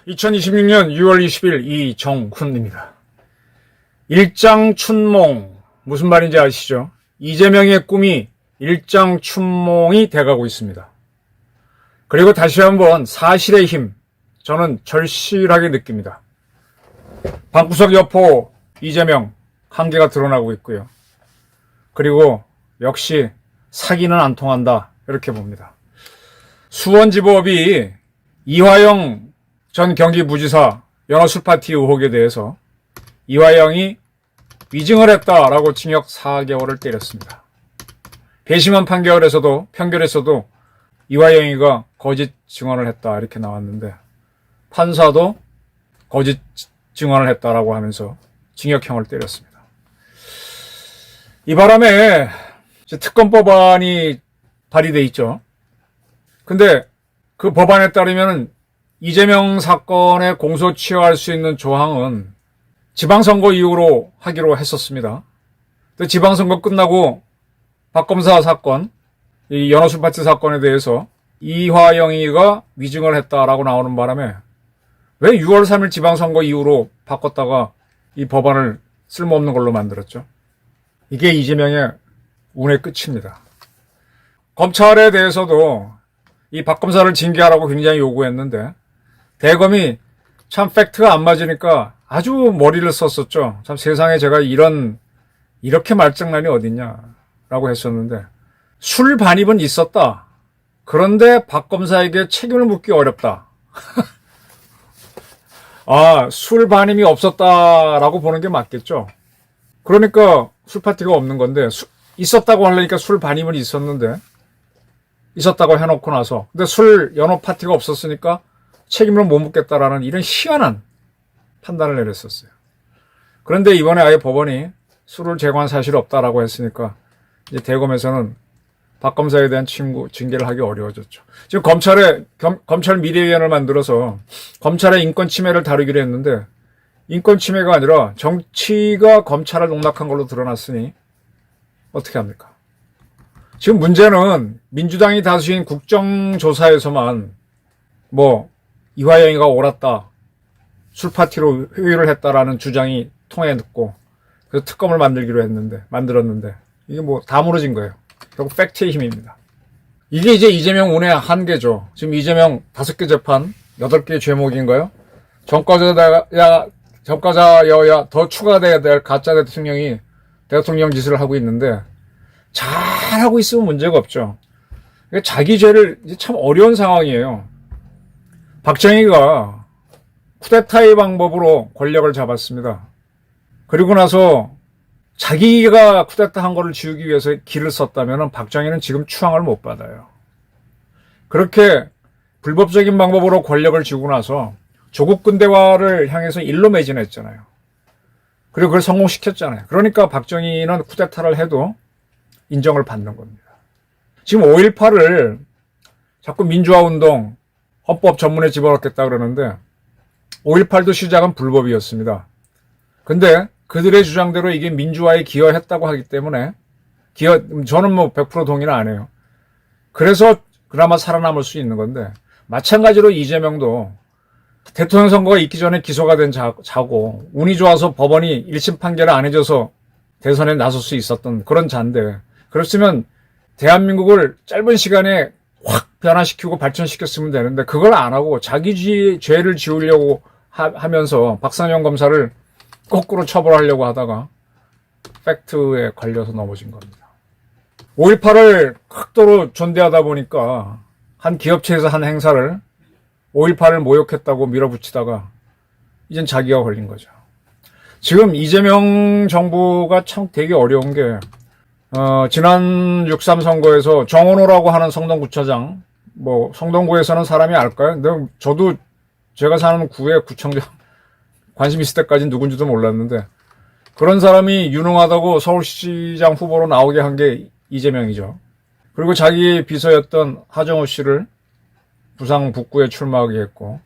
(2026년 6월 20일) 이정훈입니다. 일장춘몽, 무슨 말인지 아시죠? 이재명의 꿈이 일장춘몽이 돼가고 있습니다. 그리고 다시 한번 사실의 힘, 저는 절실하게 느낍니다. 방구석 여포 이재명 한계가 드러나고 있고요. 그리고 역시 사기는 안 통한다, 이렇게 봅니다. 수원지법이 이화영 전 경기부지사 연어술파티 의혹에 대해서 이화영이 위증을 했다라고 징역 4개월을 때렸습니다. 배심원 판결에서도 이화영이가 거짓 증언을 했다, 이렇게 나왔는데 판사도 거짓 증언을 했다라고 하면서 징역형을 때렸습니다. 이 바람에 특검 법안이 발의돼 있죠. 근데 그 법안에 따르면 이재명 사건에 공소 취하할 수 있는 조항은 지방선거 이후로 하기로 했었습니다. 근데 지방선거 끝나고 박검사 사건, 이 연어술파티 사건에 대해서 이화영이가 위증을 했다라고 나오는 바람에 왜 6월 3일 지방선거 이후로 바꿨다가 이 법안을 쓸모없는 걸로 만들었죠? 이게 이재명의 운의 끝입니다. 검찰에 대해서도 이 박검사를 징계하라고 굉장히 요구했는데 대검이 참 팩트가 안 맞으니까 아주 머리를 썼었죠. 참 세상에 제가 이렇게 말장난이 어딨냐라고 했었는데 술 반입은 있었다. 그런데 박검사에게 책임을 묻기 어렵다. 술 반입이 없었다라고 보는 게 맞겠죠. 그러니까 술 파티가 없는 건데 있었다고 하려니까 술 반입은 있었다고 해놓고 나서 근데 술 연호 파티가 없었으니까 책임을 못 묻겠다라는 이런 희한한 판단을 내렸었어요. 그런데 이번에 아예 법원이 술을 제공한 사실이 없다라고 했으니까 이제 대검에서는 박 검사에 대한 징계를 하기 어려워졌죠. 지금 검찰 미래위원회를 만들어서 검찰의 인권 침해를 다루기로 했는데 인권 침해가 아니라 정치가 검찰을 농락한 걸로 드러났으니 어떻게 합니까? 지금 문제는 민주당이 다수인 국정조사에서만 이화영이가 옳았다, 술파티로 회유를 했다라는 주장이 통해냈고 그래서 특검을 만들었는데 이게 다 무너진 거예요. 결국 팩트의 힘입니다. 이게 이제 이재명 운의 한계죠. 지금 이재명 5개 재판, 8개의 죄목인가요? 전과자여야 더 추가돼야 될 가짜 대통령이 대통령 짓을 하고 있는데 잘하고 있으면 문제가 없죠. 자기 죄를 참 어려운 상황이에요. 박정희가 쿠데타의 방법으로 권력을 잡았습니다. 그리고 나서 자기가 쿠데타 한 거를 지우기 위해서 길을 썼다면 박정희는 지금 추앙을 못 받아요. 그렇게 불법적인 방법으로 권력을 쥐고 나서 조국 근대화를 향해서 일로 매진했잖아요. 그리고 그걸 성공시켰잖아요. 그러니까 박정희는 쿠데타를 해도 인정을 받는 겁니다. 지금 5.18을 자꾸 민주화운동, 헌법 전문에 집어넣겠다 그러는데 5.18도 시작은 불법이었습니다. 근데 그들의 주장대로 이게 민주화에 기여했다고 하기 때문에 저는 100% 동의는 안 해요. 그래서 그나마 살아남을 수 있는 건데 마찬가지로 이재명도 대통령 선거가 있기 전에 기소가 된 자고 운이 좋아서 법원이 1심 판결을 안 해줘서 대선에 나설 수 있었던 그런 자인데 그렇으면 대한민국을 짧은 시간에 확 변화시키고 발전시켰으면 되는데 그걸 안 하고 자기 죄를 지우려고 하면서 박상현 검사를 거꾸로 처벌하려고 하다가 팩트에 걸려서 넘어진 겁니다. 5.18을 극도로 존대하다 보니까 한 기업체에서 한 행사를 5.18을 모욕했다고 밀어붙이다가 이젠 자기가 걸린 거죠. 지금 이재명 정부가 참 되게 어려운 게 지난 6.3 선거에서 정원호라고 하는 성동구청장, 성동구에서는 사람이 알까요? 근데 저도 제가 사는 구의 구청장 관심 있을 때까지 누군지도 몰랐는데 그런 사람이 유능하다고 서울시장 후보로 나오게 한 게 이재명이죠. 그리고 자기 비서였던 하정우 씨를 부상 북구에 출마하게 했고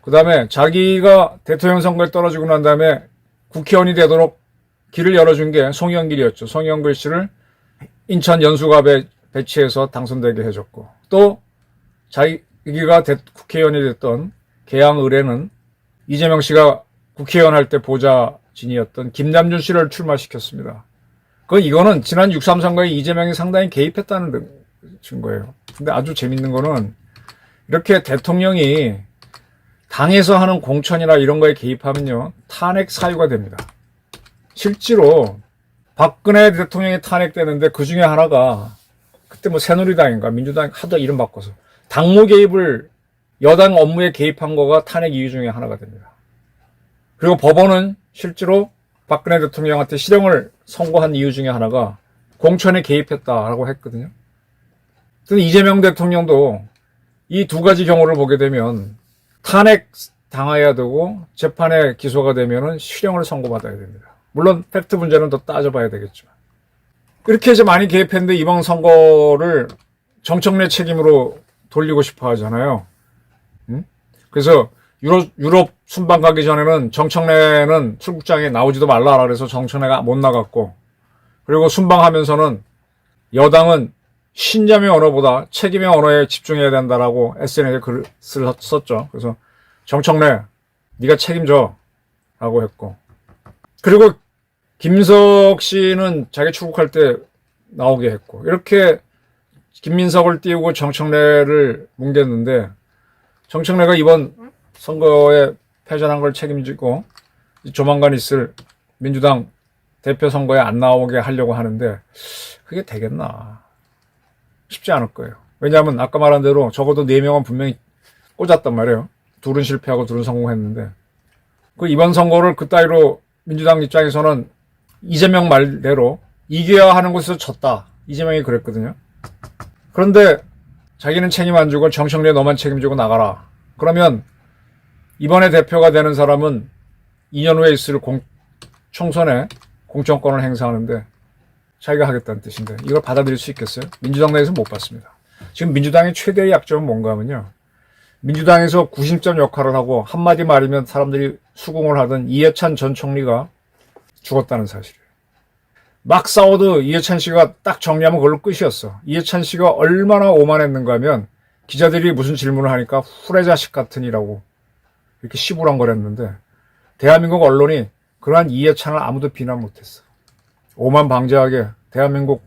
그 다음에 자기가 대통령 선거에 떨어지고 난 다음에 국회의원이 되도록 길을 열어준 게 송영길이었죠. 송영길 씨를 인천 연수갑에 배치해서 당선되게 해줬고, 또 자기가 국회의원이 됐던 계양 을에는 이재명 씨가 국회의원 할 때 보좌진이었던 김남준 씨를 출마시켰습니다. 이거는 지난 6.3 선거에 이재명이 상당히 개입했다는 증거예요. 근데 아주 재밌는 거는 이렇게 대통령이 당에서 하는 공천이나 이런 거에 개입하면요, 탄핵 사유가 됩니다. 실제로 박근혜 대통령이 탄핵되는데 그 중에 하나가 그때 뭐 새누리당인가 민주당이 하도 이름 바꿔서 당무 개입을 여당 업무에 개입한 거가 탄핵 이유 중에 하나가 됩니다. 그리고 법원은 실제로 박근혜 대통령한테 실형을 선고한 이유 중에 하나가 공천에 개입했다라고 했거든요. 근데 이재명 대통령도 이 두 가지 경우를 보게 되면 탄핵 당해야 되고 재판에 기소가 되면은 실형을 선고받아야 됩니다. 물론 팩트 문제는 더 따져봐야 되겠지만, 이렇게 이제 많이 개입했는데 이번 선거를 정청래 책임으로 돌리고 싶어 하잖아요. 그래서 유럽 순방 가기 전에는 정청래는 출국장에 나오지도 말라 그래서 정청래가 못 나갔고, 그리고 순방하면서는 여당은 신념의 언어보다 책임의 언어에 집중해야 된다라고 SNS에 글을 썼죠. 그래서 정청래 네가 책임져 라고 했고, 그리고 김민석 씨는 자기 출국할 때 나오게 했고, 이렇게 김민석을 띄우고 정청래를 뭉갰는데, 정청래가 이번 선거에 패전한 걸 책임지고 조만간 있을 민주당 대표 선거에 안 나오게 하려고 하는데 그게 되겠나? 쉽지 않을 거예요. 왜냐하면 아까 말한 대로 적어도 4명은 분명히 꽂았단 말이에요. 둘은 실패하고 둘은 성공했는데, 이번 선거를 그따위로 민주당 입장에서는 이재명 말대로 이겨야 하는 곳에서 졌다, 이재명이 그랬거든요. 그런데 자기는 책임 안 지고 정청래 너만 책임지고 나가라. 그러면 이번에 대표가 되는 사람은 2년 후에 있을 총선에 공천권을 행사하는데 자기가 하겠다는 뜻인데 이걸 받아들일 수 있겠어요? 민주당 내에서 못 받습니다. 지금 민주당의 최대의 약점은 뭔가 하면요, 민주당에서 구심점 역할을 하고 한마디 말이면 사람들이 수긍을 하던 이해찬 전 총리가 죽었다는 사실이에요. 막 싸워도 이해찬 씨가 딱 정리하면 그걸로 끝이었어. 이해찬 씨가 얼마나 오만했는가 하면 기자들이 무슨 질문을 하니까 후레자식 같으니라고 이렇게 시부랑거렸는데 대한민국 언론이 그러한 이해찬을 아무도 비난 못했어. 오만 방지하게 대한민국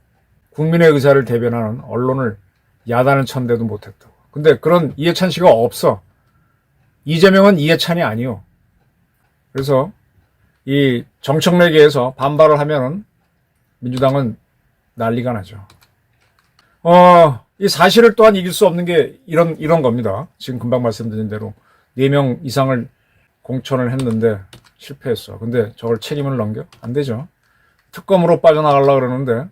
국민의 의사를 대변하는 언론을 야단을 쳤는데도 못했다고. 근데 그런 이해찬 씨가 없어. 이재명은 이해찬이 아니요. 그래서 이 정청래계에서 반발을 하면은 민주당은 난리가 나죠. 이 사실을 또한 이길 수 없는 게 이런 겁니다. 지금 금방 말씀드린 대로 4명 이상을 공천을 했는데 실패했어. 근데 저걸 책임을 넘겨? 안 되죠. 특검으로 빠져나가려고 그러는데,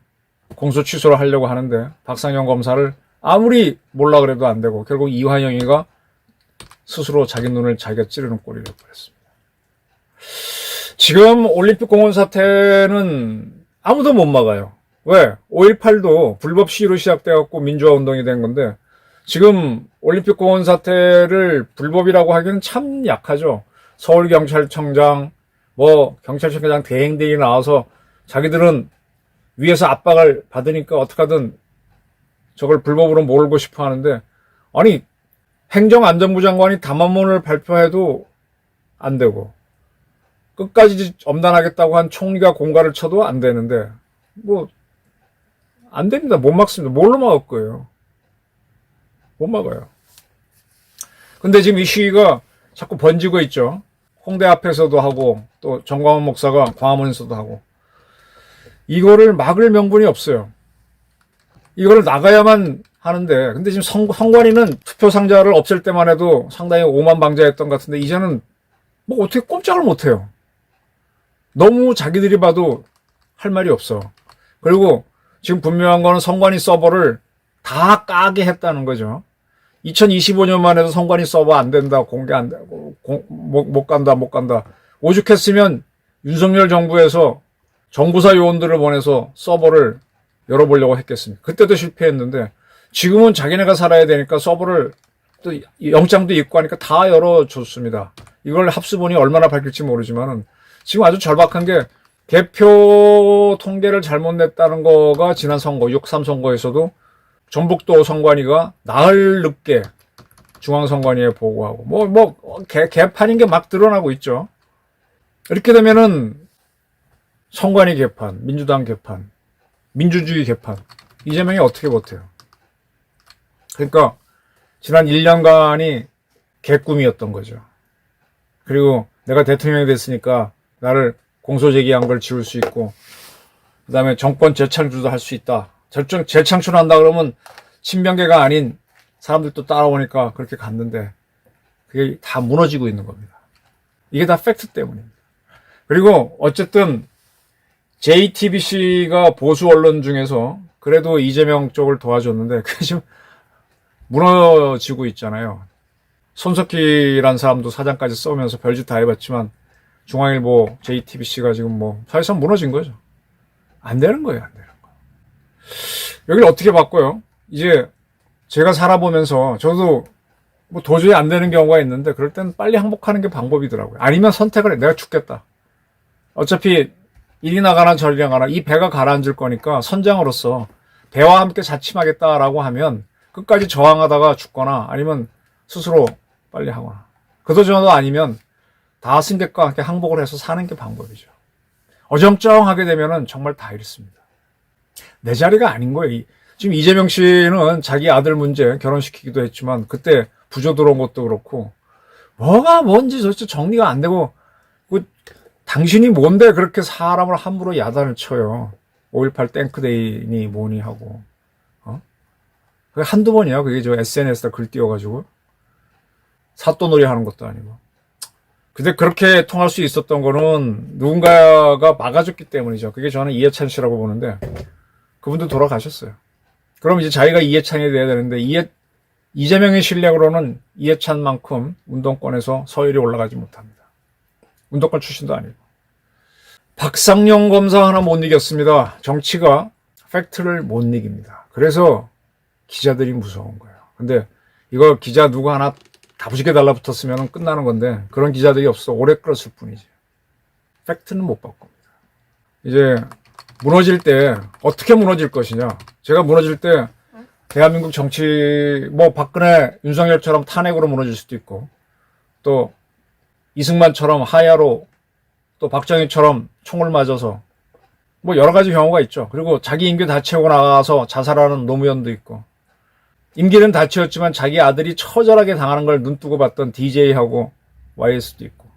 공소 취소를 하려고 하는데 박상현 검사를 아무리 몰라 그래도 안 되고 결국 이화영이가 스스로 자기 눈을 자기가 찌르는 꼴이 되어버렸습니다. 지금 올림픽공원 사태는 아무도 못 막아요. 왜? 5.18도 불법 시위로 시작돼갖고 민주화 운동이 된 건데, 지금 올림픽공원 사태를 불법이라고 하기는 참 약하죠. 서울경찰청장, 경찰청장 대행들이 나와서 자기들은 위에서 압박을 받으니까 어떡하든 저걸 불법으로 몰고 싶어 하는데, 아니, 행정안전부 장관이 담화문을 발표해도 안 되고, 끝까지 엄단하겠다고 한 총리가 공갈을 쳐도 안 되는데, 안 됩니다. 못 막습니다. 뭘로 막을 거예요? 못 막아요. 근데 지금 이 시위가 자꾸 번지고 있죠. 홍대 앞에서도 하고, 또 정광훈 목사가 광화문에서도 하고. 이거를 막을 명분이 없어요. 이거를 나가야만 하는데, 근데 지금 선관위는 투표 상자를 없앨 때만 해도 상당히 오만방자했던 것 같은데, 이제는 어떻게 꼼짝을 못해요. 너무 자기들이 봐도 할 말이 없어. 그리고 지금 분명한 거는 선관위 서버를 다 까게 했다는 거죠. 2025년만 해도 선관위 서버 안 된다, 공개 안 되고, 못 간다. 오죽했으면 윤석열 정부에서 정부사 요원들을 보내서 서버를 열어보려고 했겠습니까? 그때도 실패했는데, 지금은 자기네가 살아야 되니까 서버를 또 영장도 있고 하니까 다 열어줬습니다. 이걸 합수본이 얼마나 밝힐지 모르지만은 지금 아주 절박한 게 개표 통계를 잘못 냈다는 거가 지난 선거 6.3 선거에서도 전북도 선관위가 나흘 늦게 중앙선관위에 보고하고 개판인 게 막 드러나고 있죠. 이렇게 되면은 선관위 개판, 민주당 개판, 민주주의 개판, 이재명이 어떻게 버텨요? 그러니까 지난 1년간이 개꿈이었던 거죠. 그리고 내가 대통령이 됐으니까 나를 공소제기한 걸 지울 수 있고, 그 다음에 정권 재창출도 할 수 있다. 재창출한다 그러면 친명계가 아닌 사람들도 따라오니까 그렇게 갔는데 그게 다 무너지고 있는 겁니다. 이게 다 팩트 때문입니다. 그리고 어쨌든 JTBC가 보수 언론 중에서 그래도 이재명 쪽을 도와줬는데 그게 지금 무너지고 있잖아요. 손석희란 사람도 사장까지 써오면서 별짓 다 해봤지만 중앙일보, JTBC가 지금 사실상 무너진 거죠. 안 되는 거예요, 안 되는 거. 여기를 어떻게 바꿔요? 이제 제가 살아보면서 저도 도저히 안 되는 경우가 있는데 그럴 땐 빨리 항복하는 게 방법이더라고요. 아니면 선택을 해. 내가 죽겠다. 어차피 이리 나가나 저리 나가나 이 배가 가라앉을 거니까 선장으로서 배와 함께 자침하겠다라고 하면 끝까지 저항하다가 죽거나 아니면 스스로 빨리 하거나 그도저도 아니면 다 승객과 함께 항복을 해서 사는 게 방법이죠. 어정쩡하게 되면은 정말 다 잃습니다. 내 자리가 아닌 거예요. 지금 이재명 씨는 자기 아들 문제 결혼시키기도 했지만 그때 부조 들어온 것도 그렇고 뭐가 뭔지 도대체 정리가 안 되고 당신이 뭔데 그렇게 사람을 함부로 야단을 쳐요. 5.18 땡크데이니 뭐니 하고 그게 한두 번이야. 그게 저 SNS에다 글 띄워가지고 사또놀이 하는 것도 아니고. 근데 그렇게 통할 수 있었던 거는 누군가가 막아줬기 때문이죠. 그게 저는 이해찬 씨라고 보는데 그분도 돌아가셨어요. 그럼 이제 자기가 이해찬이 돼야 되는데 이재명의 실력으로는 이해찬만큼 운동권에서 서열이 올라가지 못합니다. 운동권 출신도 아니고. 박상용 검사 하나 못 이겼습니다. 정치가 팩트를 못 이깁니다. 그래서 기자들이 무서운 거예요. 근데 이거 기자 누구 하나 다부지게 달라붙었으면 끝나는 건데 그런 기자들이 없어. 오래 끌었을 뿐이지. 팩트는 못 바꿉니다. 이제 무너질 때 어떻게 무너질 것이냐. 제가 무너질 때 대한민국 정치 박근혜 윤석열처럼 탄핵으로 무너질 수도 있고 또 이승만처럼 하야로 또 박정희처럼 총을 맞아서 여러 가지 경우가 있죠. 그리고 자기 임기 다 채우고 나가서 자살하는 노무현도 있고 임기는 다 채웠지만 자기 아들이 처절하게 당하는 걸 눈뜨고 봤던 DJ하고 YS도 있고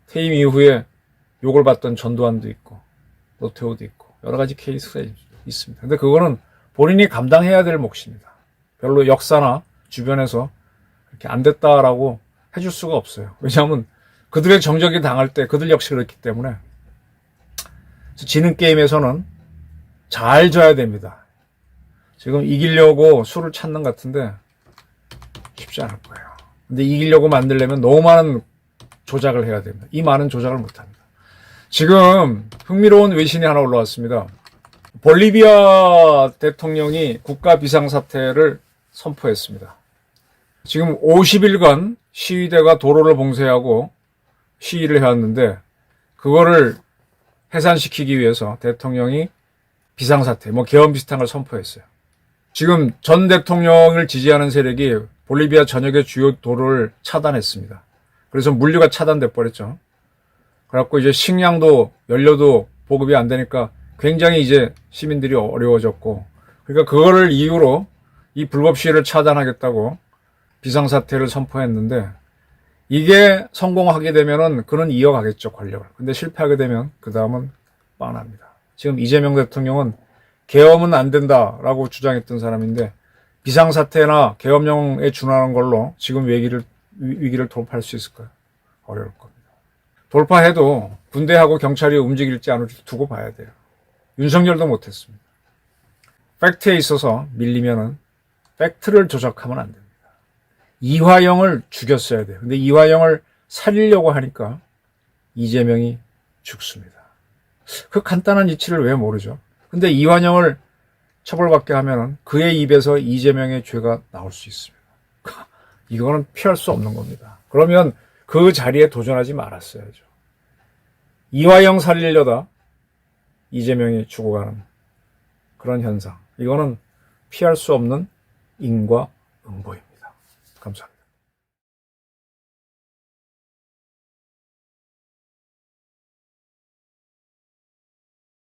퇴임 이후에 욕을 받던 전두환도 있고 노태우도 있고 여러 가지 케이스가 있습니다. 근데 그거는 본인이 감당해야 될 몫입니다. 별로 역사나 주변에서 이렇게 안 됐다라고 해줄 수가 없어요. 왜냐하면 그들의 정적이 당할 때 그들 역시 그렇기 때문에 지는 게임에서는 잘 져야 됩니다. 지금 이기려고 수를 찾는 것 같은데 쉽지 않을 거예요. 근데 이기려고 만들려면 너무 많은 조작을 해야 됩니다. 이 많은 조작을 못합니다. 지금 흥미로운 외신이 하나 올라왔습니다. 볼리비아 대통령이 국가 비상사태를 선포했습니다. 지금 50일간 시위대가 도로를 봉쇄하고 시위를 해왔는데 그거를 해산시키기 위해서 대통령이 비상사태, 계엄 비슷한 걸 선포했어요. 지금 전 대통령을 지지하는 세력이 볼리비아 전역의 주요 도로를 차단했습니다. 그래서 물류가 차단돼 버렸죠. 그래갖고 이제 식량도 연료도 보급이 안 되니까 굉장히 이제 시민들이 어려워졌고 그러니까 그거를 이유로 이 불법 시위를 차단하겠다고 비상사태를 선포했는데 이게 성공하게 되면은 그는 이어가겠죠, 권력을. 근데 실패하게 되면 그 다음은 뻔합니다. 지금 이재명 대통령은 계엄은 안 된다라고 주장했던 사람인데 비상사태나 계엄령에 준하는 걸로 지금 위기를 돌파할 수 있을까요? 어려울 겁니다. 돌파해도 군대하고 경찰이 움직일지 안 움직일지 두고 봐야 돼요. 윤석열도 못했습니다. 팩트에 있어서 밀리면은 팩트를 조작하면 안 됩니다. 이화영을 죽였어야 돼요. 근데 이화영을 살리려고 하니까 이재명이 죽습니다. 그 간단한 이치를 왜 모르죠? 근데 이화영을 처벌받게 하면은 그의 입에서 이재명의 죄가 나올 수 있습니다. 이거는 피할 수 없는 겁니다. 그러면 그 자리에 도전하지 말았어야죠. 이화영 살리려다 이재명이 죽어가는 그런 현상. 이거는 피할 수 없는 인과응보입니다. 감사합니다.